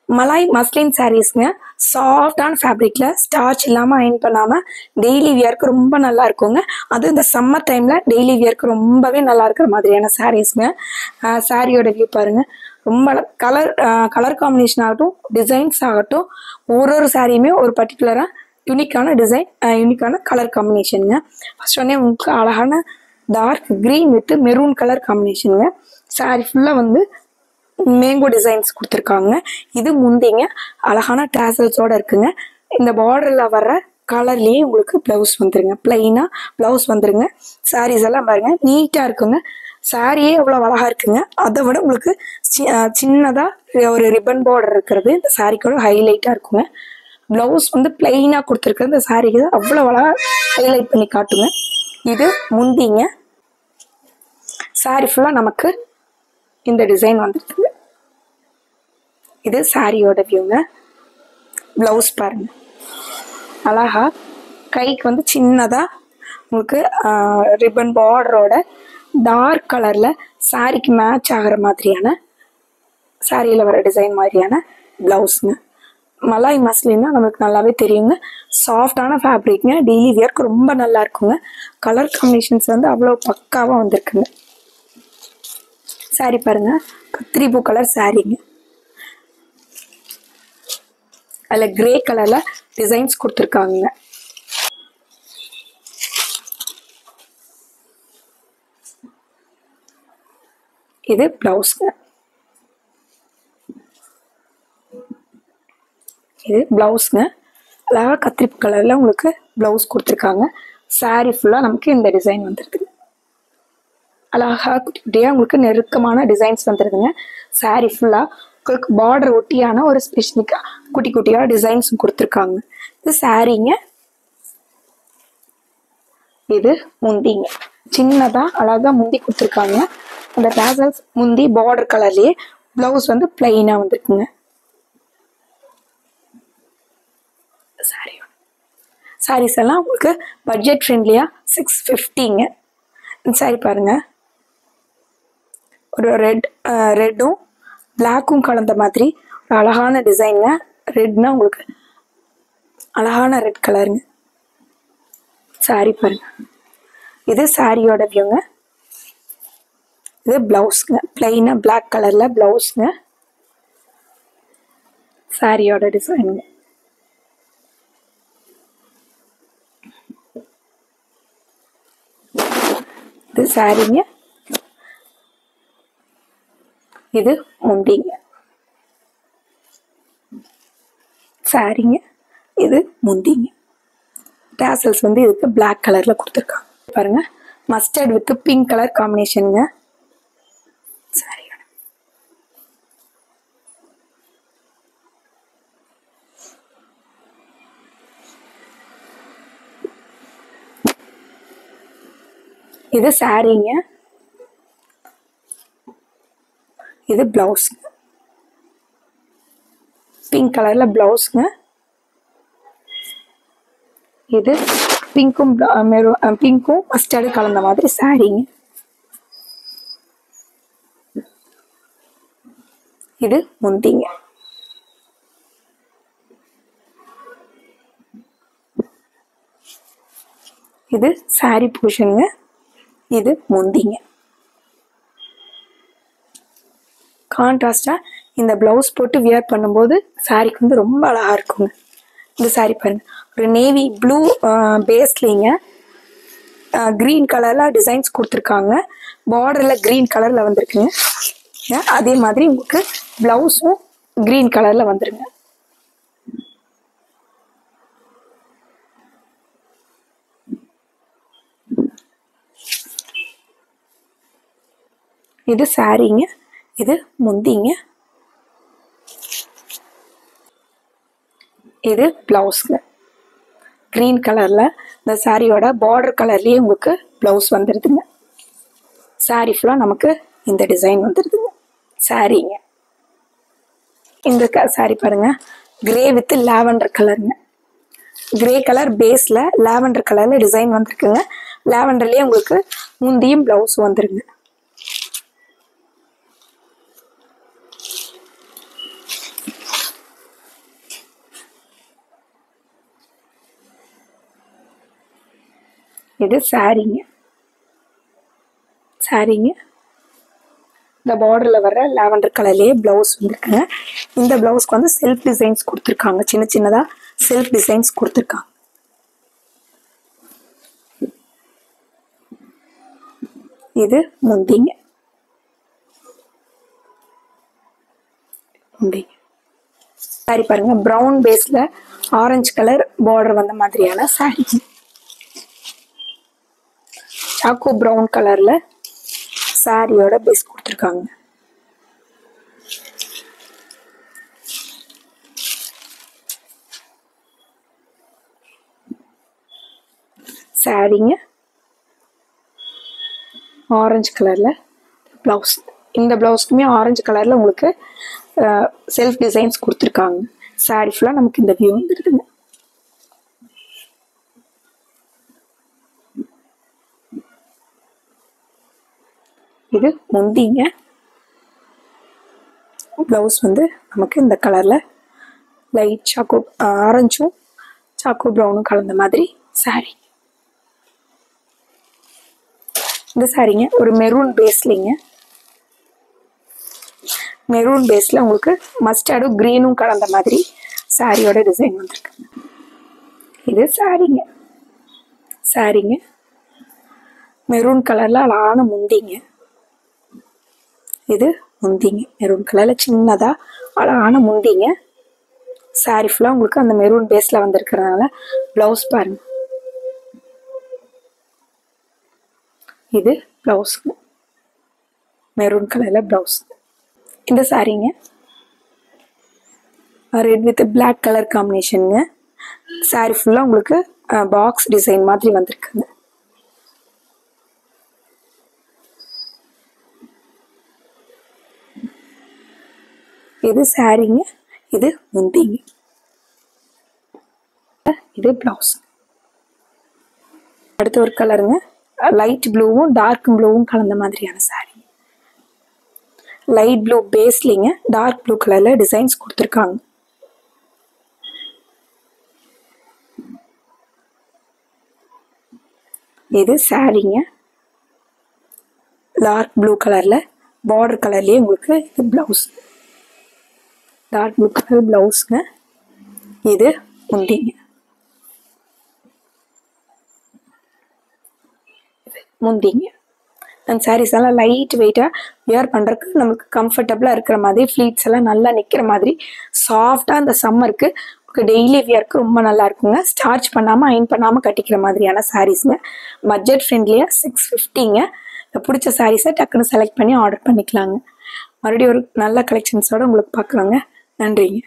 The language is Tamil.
மலாய் மஸ்லின் சாரீஸ்ங்க. சாஃப்டான ஃபேப்ரிக்ல ஸ்டார்ச் இல்லாமல் அயன் பண்ணாமல் டெய்லி வியர்க்கு ரொம்ப நல்லா இருக்குங்க. அதுவும் இந்த சம்மர் டைமில் டெய்லி வியர்க்கு ரொம்பவே நல்லா இருக்கிற மாதிரியான சாரீஸ்ங்க. சாரியோட வியூ பாருங்கள். ரொம்ப கலர் காம்பினேஷன் ஆகட்டும், டிசைன்ஸ் ஆகட்டும், ஒரு சாரியுமே ஒரு பர்டிகுலராக யூனிக்கான டிசைன், யூனிக்கான கலர் காம்பினேஷனுங்க. ஃபர்ஸ்ட் உடனே உங்களுக்கு அழகான dark green with maroon colour காம்பினேஷனுங்க. சாரி ஃபுல்லாக வந்து மேங்கோ டிசைன்ஸ் கொடுத்துருக்காங்க. இது முந்திங்க அழகான டேசல்ஸோட இருக்குங்க. இந்த பார்டரில் வர்ற கலர்லேயே உங்களுக்கு ப்ளவுஸ் வந்துருங்க. பிளைனாக ப்ளவுஸ் வந்துருங்க. சாரீஸ் எல்லாம் பாருங்க நீட்டாக இருக்குங்க. சாரியே எவ்வளோ அழகாக இருக்குங்க. அதை விட உங்களுக்கு சின்னதாக ஒரு ரிப்பன் பார்டர் இருக்கிறது இந்த சாரிக்கோட ஹைலைட்டாக இருக்குங்க. ப்ளவுஸ் வந்து பிளைனாக கொடுத்துருக்குறது இந்த சாரிக்கு அவ்வளோ அழகாக ஹைலைட் பண்ணி காட்டுங்க. இது முந்திங்க. சாரி ஃபுல்லாக நமக்கு இந்த டிசைன் வந்துருக்கு. இது சாரியோட வியூங்க. ப்ளவுஸ் பாருங்க அழகா கைக்கு வந்து சின்னதாக உங்களுக்கு ரிப்பன் பார்டரோட டார்க் கலரில் சாரிக்கு மேட்ச் ஆகிற மாதிரியான சாரியில் வர டிசைன் மாதிரியான ப்ளவுஸுங்க. மலாய் மஸ்லின்னா நம்மளுக்கு நல்லாவே தெரியுங்க. சாஃப்டான ஃபேப்ரிக்ங்க. டெய்லி வியர்க்கு ரொம்ப நல்லா இருக்குங்க. கலர் காம்பினேஷன்ஸ் வந்து அவ்வளோ பக்காவாக வந்திருக்குங்க. சாரி பாருங்க கத்திரி பூ கலர் சாரிங்க. அதில் கிரே கலரில் டிசைன்ஸ் கொடுத்துருக்காங்க. இது ப்ளவுஸ்ங்க. இது ப்ளவுஸ்ங்க. அழகாக கத்திரிப்பு கலரில் உங்களுக்கு ப்ளவுஸ் கொடுத்துருக்காங்க. சாரி ஃபுல்லாக நமக்கு இந்த டிசைன் வந்துடுது. அழகாக குட்டி குட்டியாக உங்களுக்கு நெருக்கமான டிசைன்ஸ் வந்துடுதுங்க. சாரி ஃபுல்லாக உங்களுக்கு பார்டர் ஒட்டியான ஒரு ஸ்பெசிஃபிக்காக குட்டி குட்டியாக டிசைன்ஸும் கொடுத்துருக்காங்க. இது சாரீங்க. இது முந்திங்க. சின்னதாக அழகாக முந்தி கொடுத்துருக்காங்க. அந்த டேசல்ஸ் முந்தி பார்டர் கலர்லேயே ப்ளவுஸ் வந்து பிளைனாக வந்துருக்குங்க. சாரீஸ் எல்லாம் உங்களுக்கு பட்ஜெட் ஃப்ரெண்ட்லியாக 650ங்க. இந்த சாரி பாருங்கள். ஒரு ரெட்டும் பிளாக்கும் கலந்த மாதிரி ஒரு அழகான டிசைனுங்க. ரெட்னா உங்களுக்கு அழகான ரெட் கலருங்க. சாரி பாருங்க. இது சாரியோட வியூங்க. இது ப்ளவுஸுங்க. பிளைனாக பிளாக் கலரில் ப்ளவுஸுங்க. சாரியோட டிசைனுங்க. இது சாரிங்க. இது முந்திங்க. சாரிங்க. இது முந்திங்க. டேசல்ஸ் வந்து இதுக்கு பிளாக் கலரில் கொடுத்துருக்காங்க. பாருங்க மஸ்டர்ட் வித் பிங்க் கலர் காம்பினேஷனுங்க. சாரியோட இது சாரிங்க. இது ப்ளவுஸுங்க. பிங்க் கலரில் ப்ளவுஸுங்க. இது பிங்க்கும் மஸ்டர்டு கலந்த மாதிரி சாரிங்க. இது முந்திங்க. இது சாரி போர்ஷனுங்க. இது முந்திங்க. கான்ட்ராஸ்டாக இந்த ப்ளவுஸ் போட்டு வியர் பண்ணும்போது சாரிக்கு வந்து ரொம்ப அழகாக இருக்குங்க. இந்த சாரி பாருங்க ஒரு நேவி ப்ளூ பேஸ்லிங்க க்ரீன் கலரில் டிசைன்ஸ் கொடுத்துருக்காங்க. பார்டரில் க்ரீன் கலரில் வந்திருக்குங்க. அதே மாதிரி உங்களுக்கு ப்ளவுஸும் க்ரீன் கலரில் வந்துருங்க. இது சாரிங்க. இது முந்திங்க. இது ப்ளவுஸுங்க. க்ரீன் கலரில் இந்த சாரியோட பார்டர் கலர்லேயே உங்களுக்கு ப்ளவுஸ் வந்துடுதுங்க. சாரி ஃபுல்லாக நமக்கு இந்த டிசைன் வந்துடுதுங்க. சாரிங்க. இந்த சாரி பாருங்கள் கிரே வித் லாவெண்டர் கலருங்க. கிரே கலர் பேஸில் லாவெண்டர் கலரில் டிசைன் வந்துருக்குங்க. லாவெண்டர்லேயே உங்களுக்கு முந்தியும் ப்ளவுஸும் வந்துருங்க. இது சாரீங்க. சாரீங்க இந்த பார்டரில் வர்ற லாவெண்டர் கலர்லேயே ப்ளவுஸ் வந்துருக்குங்க. இந்த ப்ளவுஸ்க்கு வந்து செல்ஃப் டிசைன்ஸ் கொடுத்துருக்காங்க. சின்ன சின்னதாக செல்ஃப் டிசைன்ஸ் கொடுத்துருக்காங்க. இது முந்திங்க. சாரி பாருங்க, ப்ரௌன் பேஸ்ல ஆரஞ்சு கலர் பார்டர் வந்த மாதிரியான சாரி. சாக்கோ ப்ரௌன் கலர்ல சாரியோட பேஸ் கொடுத்துருக்காங்க. சாரிங்க ஆரஞ்சு கலர்ல பிளவுஸ். இந்த பிளவுஸ்க்குமே ஆரஞ்சு கலர்ல உங்களுக்கு செல்ஃப் டிசைன்ஸ் கொடுத்துருக்காங்க. சாரி ஃபுல்லாக நமக்கு இந்த வியூ வந்துடுதுங்க. இது முந்திங்க. பிளவுஸ் வந்து நமக்கு இந்த கலர்ல லைட் சாக்கோ ஆரஞ்சும் சாக்கோ ப்ரௌனும் கலந்த மாதிரி சாரி. இந்த சாரிங்க ஒரு மெரூன் பேஸ்லிங்க. மெரூன் பேஸ்ல உங்களுக்கு மஸ்டர்டும் கிரீனும் கலந்த மாதிரி சாரியோட டிசைன் வந்திருக்கு. இது சாரிங்க. சாரிங்க மெரூன் கலர்ல அழகான முந்திங்க. இது முந்திங்க. மெரூன் கலர்ல சின்னதா அழகான முந்திங்க. சாரி ஃபுல்லா உங்களுக்கு அந்த மெரூன் பேஸ்ல வந்திருக்கிறதுனால பிளவுஸ் பாருங்க. இது பிளவுஸுங்க. மெரூன் கலர்ல பிளவுஸ். இந்த சாரீங்க ரெட் வித் பிளாக் கலர் காம்பினேஷனுங்க. சாரி ஃபுல்லாக உங்களுக்கு பாக்ஸ் டிசைன் மாதிரி வந்திருக்குங்க. இது சாரீங்க. இது முந்திங்க. இது பிளவுஸ். அடுத்த ஒரு கலருங்க, லைட் ப்ளூவும் டார்க் ப்ளூவும் கலந்த மாதிரியான சாரி. லைட் ப்ளூ பேஸ்லிங்க டார்க் ப்ளூ கலர்ல டிசைன்ஸ் கொடுத்துருக்காங்க. இது சாரீங்க. டார்க் ப்ளூ கலர்ல பார்டர் கலர்லயே உங்களுக்கு இது பிளவுஸ். டார்க் ப்ளூ கலர் பிளவுஸ்ங்க. இது முந்திங்க. முந்திங்க. அந்த சாரீஸ் எல்லாம் லைட் வெயிட்டாக வியர் பண்ணுறதுக்கு நம்மளுக்கு கம்ஃபர்டபுளாக இருக்கிற மாதிரி, ஃப்ளீட்ஸ் எல்லாம் நல்லா நிற்கிற மாதிரி சாஃப்டாக அந்த சம்மருக்கு டெய்லி வியர்க்கு ரொம்ப நல்லா இருக்குங்க. ஸ்டார்ச் பண்ணாமல் அயன் பண்ணாமல் கட்டிக்கிற மாதிரியான சாரீஸுங்க. பட்ஜெட் ஃப்ரெண்ட்லியாக 650ங்க. பிடிச்ச சாரீஸை டக்குன்னு செலக்ட் பண்ணி ஆர்டர் பண்ணிக்கலாங்க. மறுபடியும் ஒரு நல்ல கலெக்ஷன்ஸோடு உங்களுக்கு பார்க்குறோங்க. நன்றிங்க.